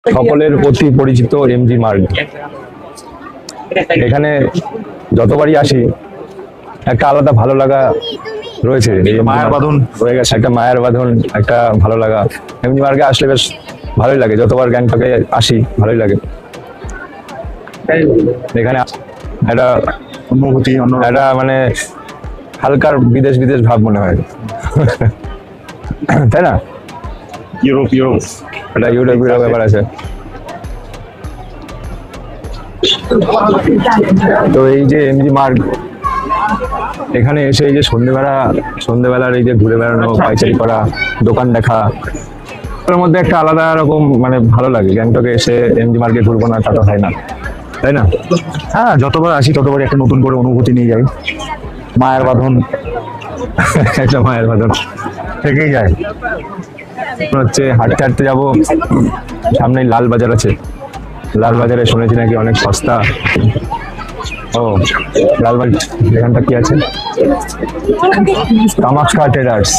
সকলের অতি পরিচিত এমজি মার্গ। এখানে যতবারই আসি একটা আলাদা ভালো লাগা রয়েছে। মায়ের বাঁধন রয়ে গেছে, একটা মায়ের বাঁধন, একটা ভালো লাগা। এমজি মার্গে আসলে বেশ ভালোই লাগে, যতবার গ্যাংটকে আসি ভালোই লাগে। এখানে একটা অনুভূতি, একটা মানে হালকার বিদেশ বিদেশ ভাব মনে হয়, তাই না? ইউরোপ এটা ইউরোপীয় ব্যাপার আছে। তো এই যে এমজি মার্গ, এখানে এসে এই যে সন্ধ্যেবেলার এই যে ঘুরে বেড়ানো, পাইচারি করা, দোকান দেখা, এর মধ্যে একটা আলাদা রকম মানে ভালো লাগে। গ্যাংটকে এসে এমজি মার্গে ঘুরবো না তা তো হয় না, তাই না? হ্যাঁ, যতবার আসি ততবার একটা নতুন করে অনুভূতি নিয়ে যাই। মায়ের বাঁধন একটা মায়ের বাঁধন থেকেই যায়। হচ্ছে হাঁটতে হাঁটতে যাবো, সামনেই লাল বাজার আছে। লাল বাজারে শুনেছি নাকি অনেক সস্তা। ও লাল বাজার, এখানটা কি আছে? কামাখ্যা ট্রেডার্স।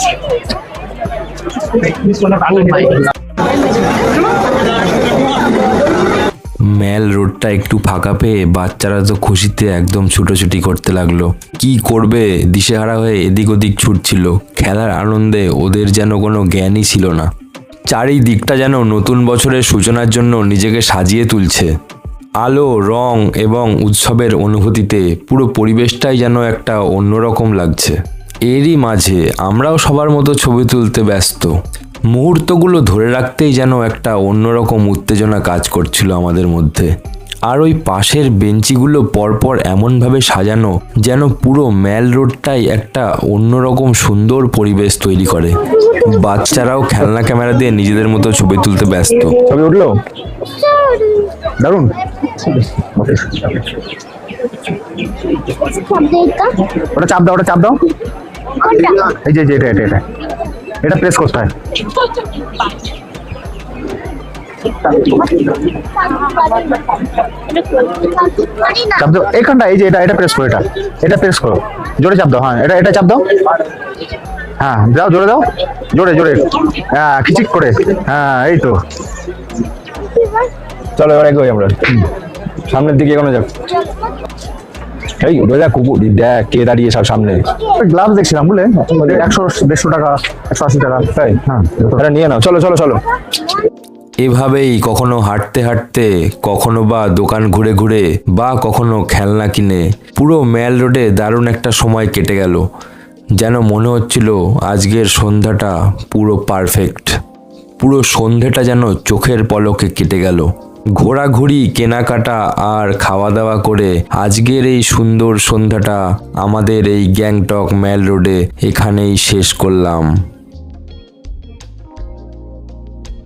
মেল রোডটা একটু ফাঁকা পেয়ে বাচ্চারা তো খুশিতে একদম ছুটোছুটি করতে লাগলো। কি করবে দিশেহারা হয়ে এদিক ওদিক ছুটছিল। খেলার আনন্দে ওদের যেন কোনো জ্ঞানই ছিল না। চারিদিকটা যেন নতুন বছরের সূচনার জন্য নিজেকে সাজিয়ে তুলছে। আলো, রং এবং উৎসবের অনুভূতিতে পুরো পরিবেশটাই যেন একটা অন্যরকম লাগছে। এরই মাঝে আমরাও সবার মতো ছবি তুলতে ব্যস্ত। মুহূর্তগুলো ধরে রাখতেই যেন একটা অন্যরকম উত্তেজনা কাজ করছিল আমাদের মধ্যে। আর ওই পাশের বেঞ্চিগুলো পরপর এমনভাবে সাজানো যেন পুরো মেল রোডটাই একটা অন্যরকম সুন্দর পরিবেশ তৈরি করে। বাচ্চারাও খেলনা ক্যামেরা দিয়ে নিজেদের মতো ছবি তুলতে ব্যস্ত। ছবি উঠলো, দারুন। ওটা চাপ দাও, এই যে এটা প্রেস করতে হয়। চাপ দাও এইখানটা, এই যে এটা প্রেস করো, এটা প্রেস করো, জোরে চাপ দাও। হ্যাঁ, এটা চাপ দাও। হ্যাঁ, যাও জোরে দাও, জোরে। হ্যাঁ, খিচিক করে। হ্যাঁ, এই তো। চলো এবার এগোই আমরা সামনের দিকে, এগোনো যাক। এই রোজা কুকুর দেখ কে দাঁড়িয়ে সব সামনে। গ্লাভস দেখছিলাম বুঝলে, 100-150 টাকা, 180 টাকা। তাই? হ্যাঁ, এটা নিয়ে নাও, চলো। এভাবেই কখনো হাঁটতে হাঁটতে, কখনো বা দোকান ঘুরে ঘুরে, বা কখনো খেলনা কিনে পুরো মেল রোডে দারুণ একটা সময় কেটে গেল। যেন মনে হচ্ছিল আজকের সন্ধ্যাটা পুরো পারফেক্ট। পুরো সন্ধ্যাটা যেন চোখের পলকে কেটে গেল। ঘোরাঘুরি, কেনাকাটা আর খাওয়া দাওয়া করে আজকের এই সুন্দর সন্ধ্যাটা আমাদের এই গ্যাংটক মেল রোডে এখানেই শেষ করলাম।